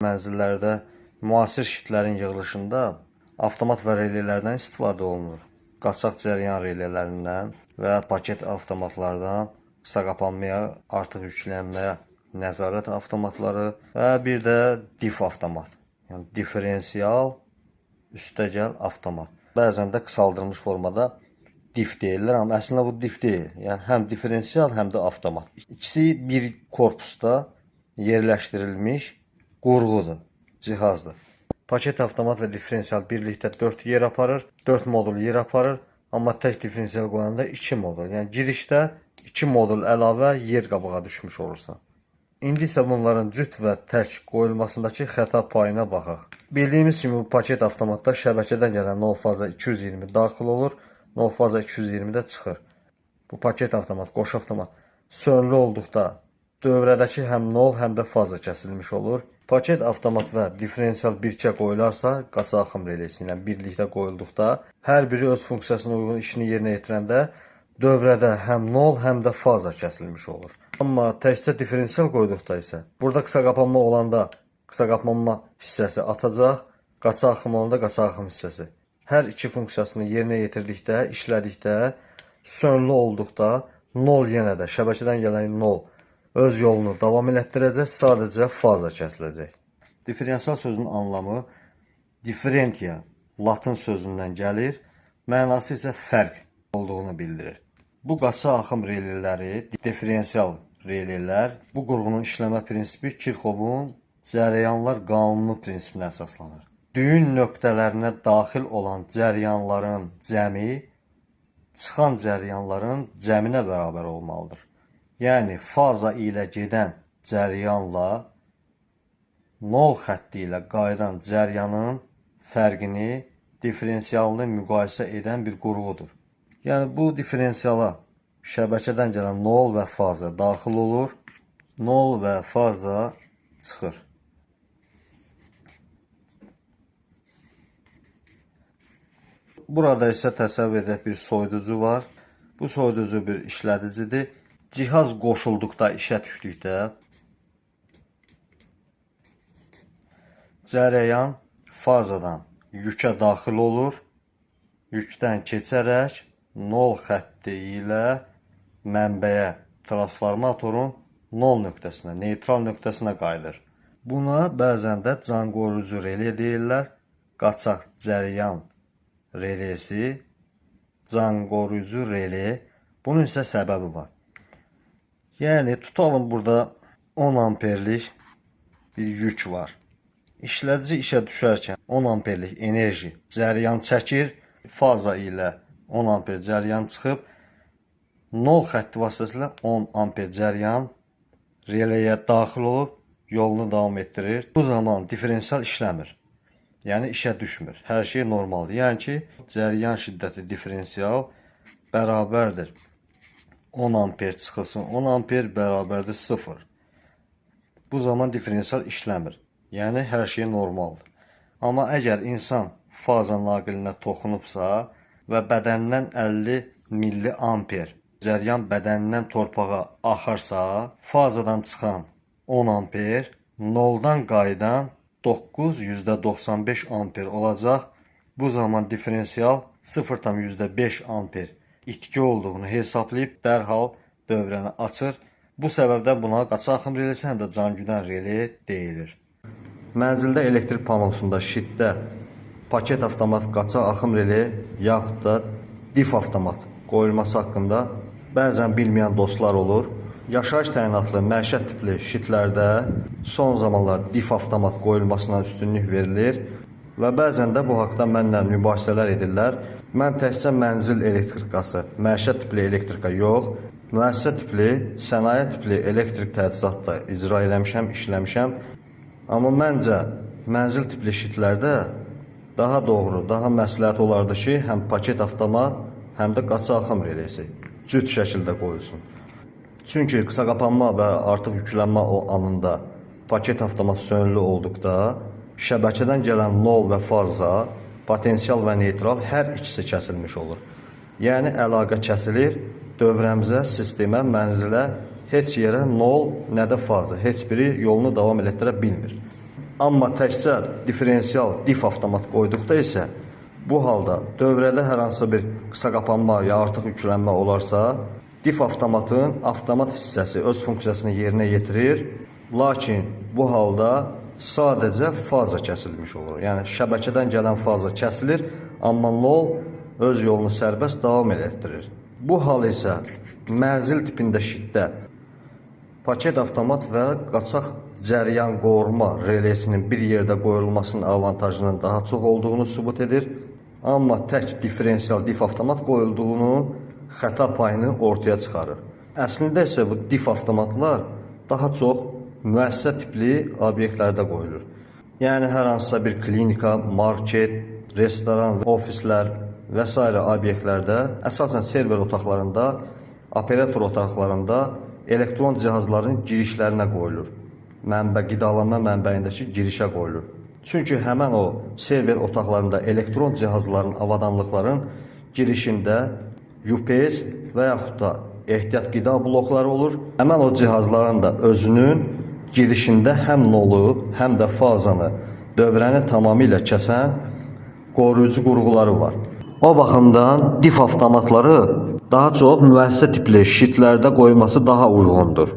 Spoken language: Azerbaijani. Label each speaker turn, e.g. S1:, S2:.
S1: Mənzillərdə müasir şitlərin yığılışında avtomat və relələrdən istifadə olunur. Qaçaq cəryan relələrindən və paket avtomatlardan qısa qapanmaya, artıq yüklənməyə nəzarət avtomatları və bir də dif avtomat. Yəni diferensial üstəgəl avtomat. Bəzən də qısaldılmış formada dif deyirlər, amma əslində bu dif deyil. Yəni həm diferensial, həm də avtomat. İkisi bir korpusda yerləşdirilmiş qurğudur, cihazdır. Paket avtomat və diferensial birlikdə 4 yer aparır, 4 modul yer aparır, amma tək diferensial qoyanda 2 modul. Yəni girişdə 2 modul əlavə yer qabağa düşmüş olursan. İndi isə bunların cüt və tək qoyulmasındakı xəta payına baxaq. Bildiyimiz kimi bu paket avtomatda şəbəkədən gələn 0 faza 220 daxil olur, 0 faza 220 də çıxır. Bu paket avtomat, qoşu avtomat sönülü olduqda dövrədəki həm 0, həm də faza kəsilmiş olur. Paket avtomat və diferensial birkə qoyularsa, qaçaq axım reləsi ilə birlikdə qoyulduqda, hər biri öz funksiyasına uyğun işini yerinə yetirəndə dövrədə həm 0, həm də faza kəsilmiş olur. Amma təkcə diferensial qoyduqda isə, burada qısa qapanma olanda qısa qapanma hissəsi atacaq, qaçaq axım olanda qaçaq axım hissəsi. Hər iki funksiyasını yerinə yetirdikdə, işlədikdə, sönülü olduqda 0 yenə də şəbəkədən gələn 0 öz yolunu davam elətdirəcək, sadəcə faza kəsiləcək. Diferensial sözünün anlamı differentia, latın sözündən gəlir, mənası isə fərq olduğunu bildirir. Bu qaçaq axım relələri, diferensial relələr, bu qurğunun işləmə prinsipi Kirxovun cərəyanlar qanunu prinsipinə əsaslanır. Düyün nöqtələrinə daxil olan cəryanların cəmi çıxan cəryanların cəminə bərabər olmalıdır. Yəni, faza ilə gedən cəryanla 0 xətti ilə qayıdan cəryanın fərqini, diferensialını müqayisə edən bir qurğudur. Yəni, bu diferensiala şəbəkədən gələn 0 və faza daxil olur, 0 və faza çıxır. Burada isə təsəvvür edək bir soyuducu var. Bu soyuducu bir işlədicidir. Cihaz qoşulduqda, işə düşdükdə cərəyan fazadan yükə daxil olur. Yükdən keçərək 0 xətti ilə mənbəyə, transformatorun 0 nöqtəsinə, neytral nöqtəsinə qayıdır. Buna bəzən də can qoruyucu relé deyirlər. Qaçaq cəryan reləsi, can qoruyucu relé. Bunun isə səbəbi var. Yəni, tutalım burada 10 amperlik bir yük var. İşlədici işə düşərkən 10 amperlik enerji cəryan çəkir, faza ilə 10 amper cəryan çıxıb, 0 xətti vasitəsilə 10 amper cəryan reləyə daxil olub, yolunu davam etdirir. Bu zaman diferensial işləmir. Yəni, işə düşmür. Hər şey normaldır. Yəni ki, cəryan şiddəti diferensial bərabərdir. 10 amper çıxılsın, 10 amper bərabərdir 0. Bu zaman diferensial işləmir. Yəni, hər şey normaldır. Amma əgər insan faza naqilinə toxunubsa və bədəndən 50 milliamper cəryan bədənindən torpağa axarsa, fazadan çıxan 10 amper, 0-dan qayıdan 9,95 amper olacaq. Bu zaman diferensial 0,5 amper itki olduğunu hesablayıb dərhal dövrəni açır. Bu səbəbdən buna qaçaq axım reləsi, həm də can güdən relé deyilir. Mənzildə elektrik panosunda, şitdə paket avtomat, qaçaq axım relé yaxud da dif avtomat qoyulması haqqında bəzən bilməyən dostlar olur. Yaşayış təyinatlı, məişət tipli şitlərdə son zamanlar dif avtomat qoyulmasına üstünlük verilir və bəzən də bu haqda mənlə mübahisələr edirlər. Mən təkcə mənzil elektrikası, məişət tipli elektrika yox, müəssisə tipli, sənaye tipli elektrik təchizatda icra eləmişəm, işləmişəm. Amma məncə mənzil tipli şitlərdə daha doğru, daha məsləhət olardı ki, həm paket avtomat, həm də qaçaq axım reləsi cüt şəkildə qoyulsun. Çünki qısa qapanma və artıq yüklənmə o anında paket avtomat sönülü olduqda şəbəkədən gələn 0 və faza, potensial və neytral hər ikisi kəsilmiş olur. Yəni, əlaqə kəsilir, dövrəmizə, sistemə, mənzilə, heç yerə 0, nə də faza, heç biri yolunu davam elətdirə bilmir. Amma təkcə diferensial dif avtomat qoyduqda isə bu halda dövrədə hər hansı bir qısa qapanma ya artıq yüklənmə olarsa, dif avtomatın avtomat hissəsi öz funksiyasını yerinə yetirir. Lakin bu halda sadəcə faza kəsilmiş olur. Yəni şəbəkədən gələn faza kəsilir, amma nol öz yolunu sərbəst davam etdirir. Bu hal isə mənzil tipində şitdə paket avtomat və qaçaq cəryan qoruma relesinin bir yerdə qoyulmasının avantajının daha çox olduğunu sübut edir. Amma tək diferensial dif avtomat qoyulduğunun xəta payını ortaya çıxarır. Əslində isə bu dif avtomatlar daha çox müəssisə tipli obyektlərdə qoyulur. Yəni hər hansısa bir klinika, market, restoran, ofislər və s. obyektlərdə, əsasən server otaqlarında, operator otaqlarında elektron cihazların girişlərinə qoyulur. Qidalanma mənbəyindəki girişə qoyulur. Çünki həmən o server otaqlarında elektron cihazların, avadanlıqların girişində UPS və yaxud da ehtiyat qida blokları olur. Həmən o cihazların da özünün girişində həm nolu, həm də fazanı, dövrəni tamamilə kəsən qoruyucu qurğuları var. O baxımdan dif avtomatları daha çox müəssisə tipli şitlərdə qoyması daha uyğundur.